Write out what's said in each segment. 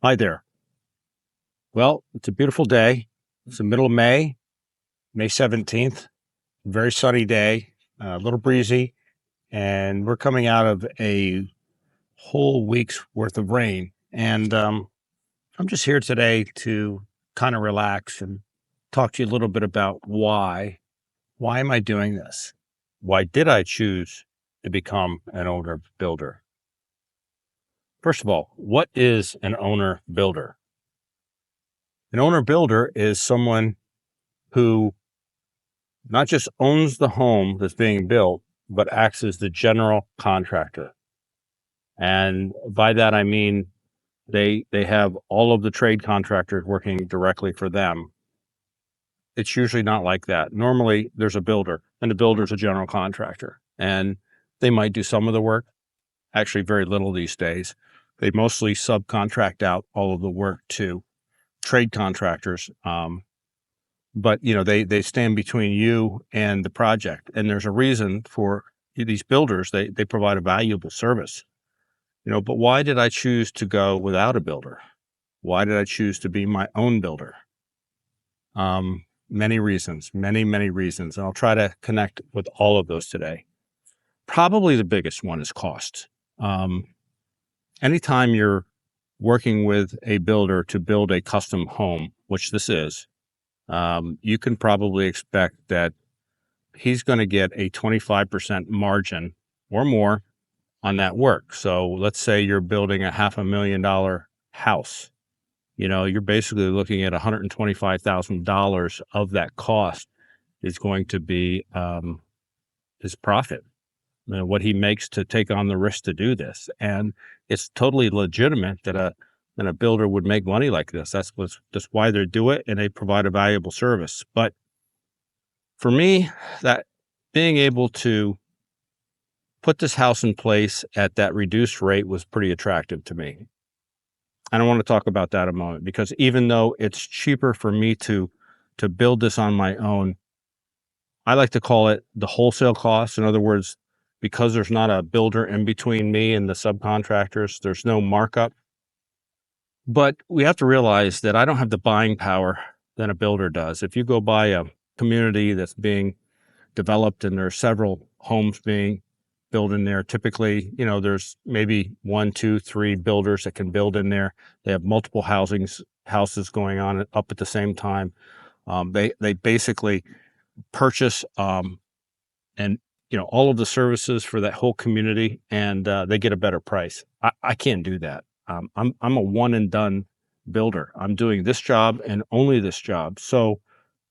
Hi there. Well, it's a beautiful day. It's the middle of May, May 17th. Very sunny day, a little breezy, and we're coming out of a whole week's worth of rain. And I'm just here today to kind of relax and talk to you a little bit about why. Why am I doing this? Why did I choose to become an owner builder? First of all, what is an owner builder? An owner builder is someone who not just owns the home that's being built, but acts as the general contractor. And by that, I mean they have all of the trade contractors working directly for them. It's usually not like that. Normally, there's a builder, and the builder's a general contractor, and they might do some of the work. Actually, very little these days. They mostly subcontract out all of the work to trade contractors. But they stand between you and the project, and there's a reason for these builders. They provide a valuable service. But why did I choose to go without a builder? Why did I choose to be my own builder? Many reasons, many reasons, and I'll try to connect with all of those today. Probably the biggest one is cost. um, Anytime you're working with a builder to build a custom home, which this is, you can probably expect that he's going to get a 25% margin or more on that work. So let's say you're building a $500,000 house. You're basically looking at $125,000 of that cost is going to be his profit, what he makes to take on the risk to do this. And it's totally legitimate that a builder would make money like this. That's why they do it, and they provide a valuable service. But for me, that being able to put this house in place at that reduced rate was pretty attractive to me. And I want to talk about that a moment, because even though it's cheaper for me to build this on my own, I like to call it the wholesale cost. In other words, because there's not a builder in between me and the subcontractors, there's no markup. But we have to realize that I don't have the buying power that a builder does. If you go buy a community that's being developed and there are several homes being built in there, typically, there's maybe one, two, three builders that can build in there. They have multiple houses going on up at the same time. They basically purchase and all of the services for that whole community, and they get a better price. I can't do that. I'm a one and done builder. I'm doing this job and only this job. So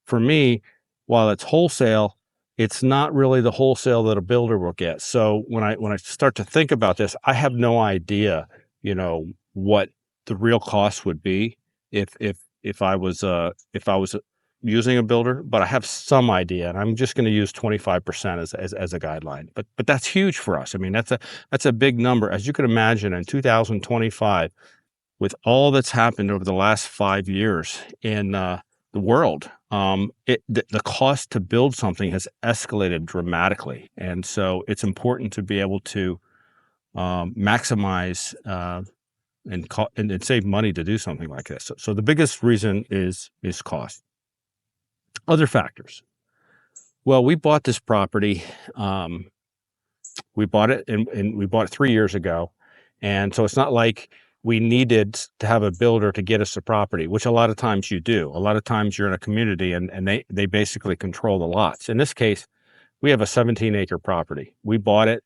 for me, while it's wholesale, it's not really the wholesale that a builder will get. So when I start to think about this, I have no idea, what the real cost would be if I was using a builder, but I have some idea, and I'm just going to use 25% as a guideline. But that's huge for us. I mean, that's a big number, as you can imagine, in 2025, with all that's happened over the last 5 years in the world. The cost to build something has escalated dramatically, and so it's important to be able to maximize and save money to do something like this. So the biggest reason is cost. Other factors. Well, we bought this property. We bought it, and we bought it 3 years ago, and so it's not like we needed to have a builder to get us the property, which a lot of times you do. A lot of times you're in a community, and they basically control the lots. In this case, we have a 17-acre property. We bought it.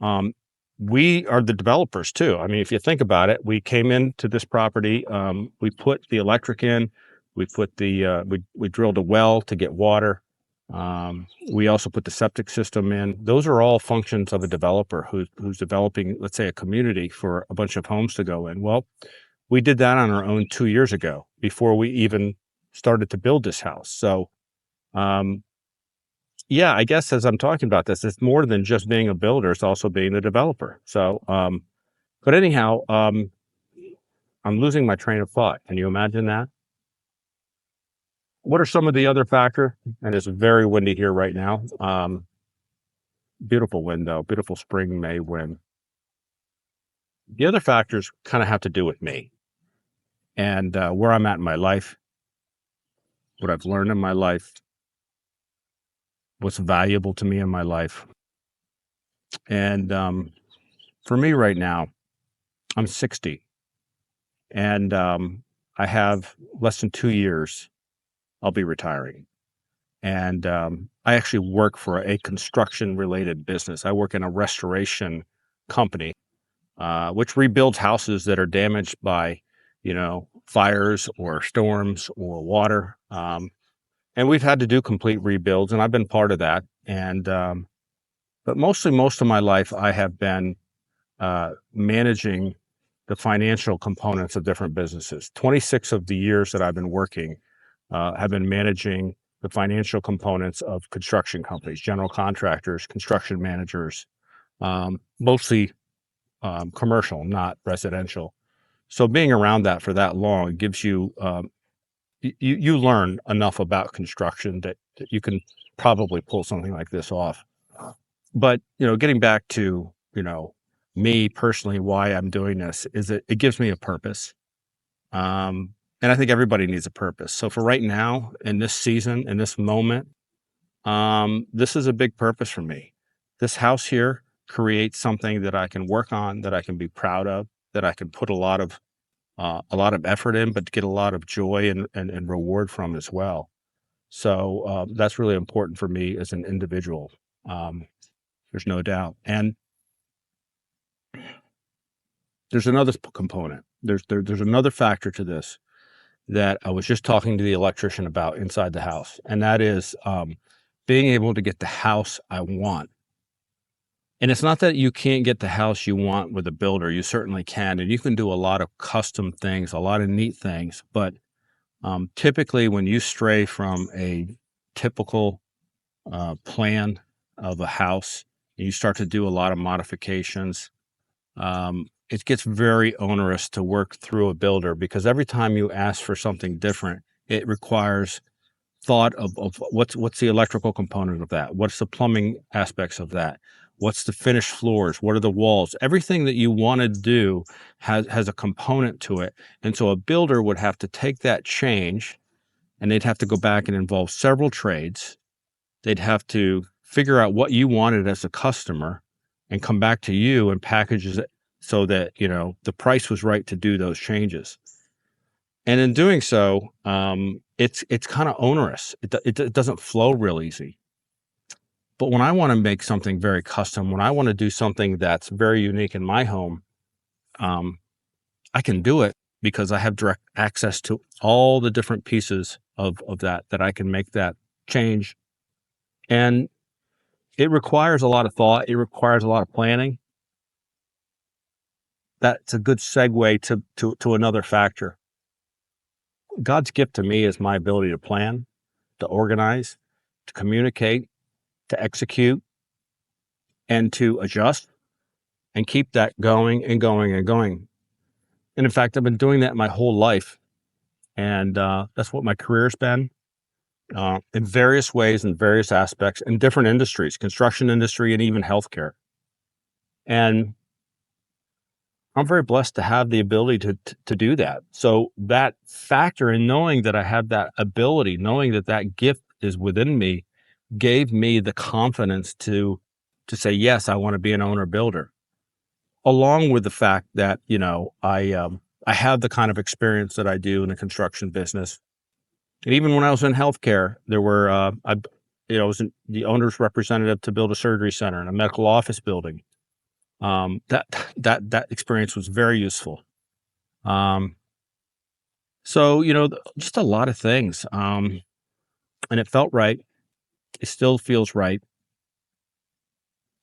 Um, we are the developers too. I mean, if you think about it, we came into this property. We put the electric in. We put we drilled a well to get water. We also put the septic system in. Those are all functions of a developer who's developing, let's say, a community for a bunch of homes to go in. Well, we did that on our own 2 years ago before we even started to build this house. So, um, yeah, I guess as I'm talking about this, it's more than just being a builder; it's also being the developer. So, but anyhow, I'm losing my train of thought. Can you imagine that? What are some of the other factors? And it's very windy here right now. Beautiful wind, though. Beautiful spring May wind. The other factors kind of have to do with me. and where I'm at in my life, what I've learned in my life, what's valuable to me in my life. And for me right now, I'm 60, and I have less than 2 years. I'll be retiring. And I actually work for a construction related business. I work in a restoration company, which rebuilds houses that are damaged by, fires or storms or water. And we've had to do complete rebuilds, and I've been part of that. And but mostly, most of my life, I have been managing the financial components of different businesses. 26 of the years that I've been working have been managing the financial components of construction companies, general contractors, construction managers, mostly commercial, not residential. So being around that for that long gives you you learn enough about construction that you can probably pull something like this off. But getting back to me personally, why I'm doing this is that it gives me a purpose. And I think everybody needs a purpose. So for right now, in this season, in this moment, this is a big purpose for me. This house here creates something that I can work on, that I can be proud of, that I can put a lot of effort in, but get a lot of joy and reward from as well. So that's really important for me as an individual. Um, there's no doubt. And there's another component. There's another factor to this that I was just talking to the electrician about inside the house, and that is being able to get the house I want. And it's not that you can't get the house you want with a builder. You certainly can, and you can do a lot of custom things, a lot of neat things. But typically, when you stray from a typical plan of a house, and you start to do a lot of modifications, it gets very onerous to work through a builder because every time you ask for something different, it requires thought of what's the electrical component of that? What's the plumbing aspects of that? What's the finished floors? What are the walls? Everything that you want to do has a component to it. And so a builder would have to take that change and they'd have to go back and involve several trades. They'd have to figure out what you wanted as a customer and come back to you and package it so that, the price was right to do those changes. And in doing so, it's kind of onerous. It doesn't flow real easy. But when I want to make something very custom, when I want to do something that's very unique in my home, um, I can do it because I have direct access to all the different pieces of that I can make that change. And it requires a lot of thought. It requires a lot of planning. That's a good segue to another factor. God's gift to me is my ability to plan, to organize, to communicate, to execute, and to adjust and keep that going and going and going. And in fact, I've been doing that my whole life. And that's what my career's been in various ways, in various aspects, in different industries, construction industry, and even healthcare. And I'm very blessed to have the ability to do that. So that factor in knowing that I have that ability, knowing that that gift is within me, gave me the confidence to say, yes, I want to be an owner builder, along with the fact that, I have the kind of experience that I do in the construction business. And even when I was in healthcare, there were, I was the owner's representative to build a surgery center and a medical office building. That that experience was very useful. Um, so, just a lot of things. And it felt right. It still feels right.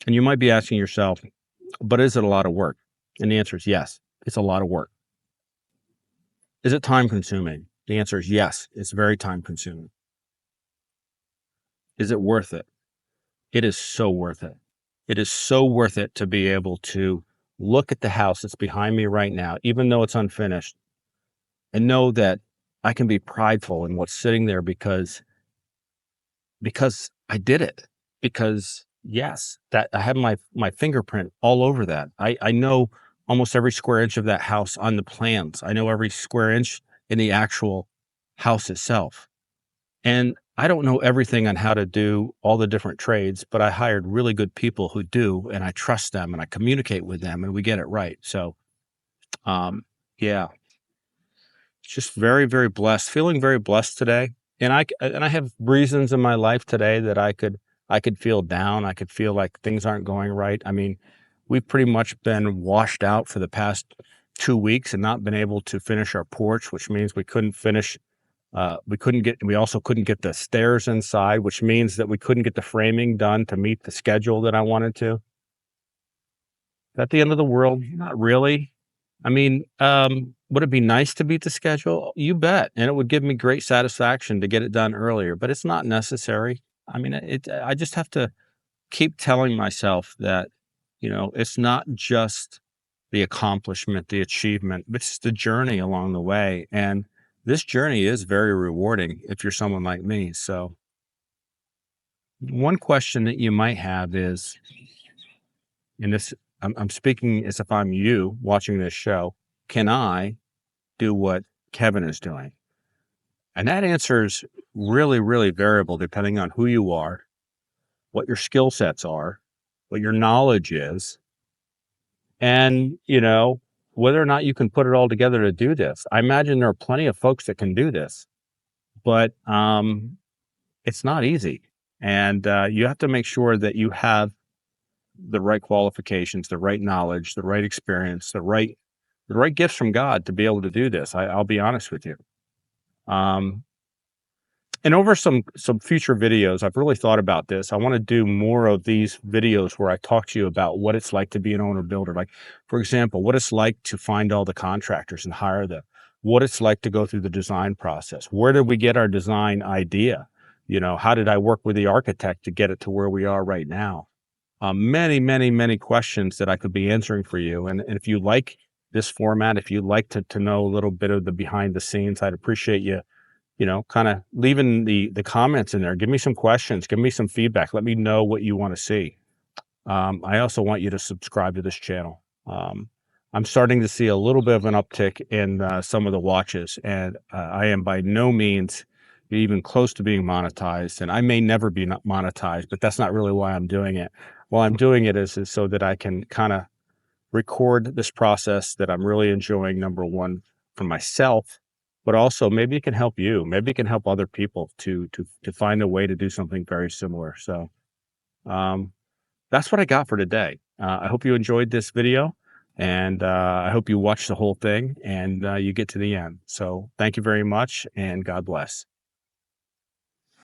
And you might be asking yourself, but is it a lot of work? And the answer is yes, it's a lot of work. Is it time consuming? The answer is yes, it's very time consuming. Is it worth it? It is so worth it. It is so worth it to be able to look at the house that's behind me right now, even though it's unfinished, and know that I can be prideful in what's sitting there because I did it. Because yes, that I have my fingerprint all over that. I know almost every square inch of that house on the plans. I know every square inch in the actual house itself. And I don't know everything on how to do all the different trades, but I hired really good people who do, and I trust them and I communicate with them and we get it right. So, um, yeah, just very, very blessed, feeling very blessed today. And I have reasons in my life today that I could feel down. I could feel like things aren't going right. I mean, we've pretty much been washed out for the past 2 weeks and not been able to finish our porch, which means we also couldn't get the stairs inside, which means that we couldn't get the framing done to meet the schedule that I wanted to. At the end of the world? Not really. I mean, would it be nice to beat the schedule? You bet, and it would give me great satisfaction to get it done earlier, but it's not necessary. I mean, I just have to keep telling myself that, it's not just the accomplishment, the achievement, but it's the journey along the way, and this journey is very rewarding if you're someone like me. So, one question that you might have is, and this I'm speaking as if I'm you watching this show, can I do what Kevin is doing? And that answer is really, really variable depending on who you are, what your skill sets are, what your knowledge is, and, whether or not you can put it all together to do this. I imagine there are plenty of folks that can do this, but it's not easy. And you have to make sure that you have the right qualifications, the right knowledge, the right experience, the right gifts from God to be able to do this. I'll be honest with you. Um, and over some future videos, I've really thought about this. I want to do more of these videos where I talk to you about what it's like to be an owner builder. Like, for example, what it's like to find all the contractors and hire them. What it's like to go through the design process. Where did we get our design idea? How did I work with the architect to get it to where we are right now? Many, many, many questions that I could be answering for you. And if you like this format, if you'd like to know a little bit of the behind the scenes, I'd appreciate you, kind of leaving the comments in there. Give me some questions, give me some feedback. Let me know what you want to see. I also want you to subscribe to this channel. I'm starting to see a little bit of an uptick in some of the watches, and I am by no means even close to being monetized, and I may never be not monetized, but that's not really why I'm doing it. Why I'm doing it is so that I can kind of record this process that I'm really enjoying, number one, for myself, but also maybe it can help you. Maybe it can help other people to find a way to do something very similar. So um, that's what I got for today. I hope you enjoyed this video, and I hope you watch the whole thing and you get to the end. So thank you very much, and God bless.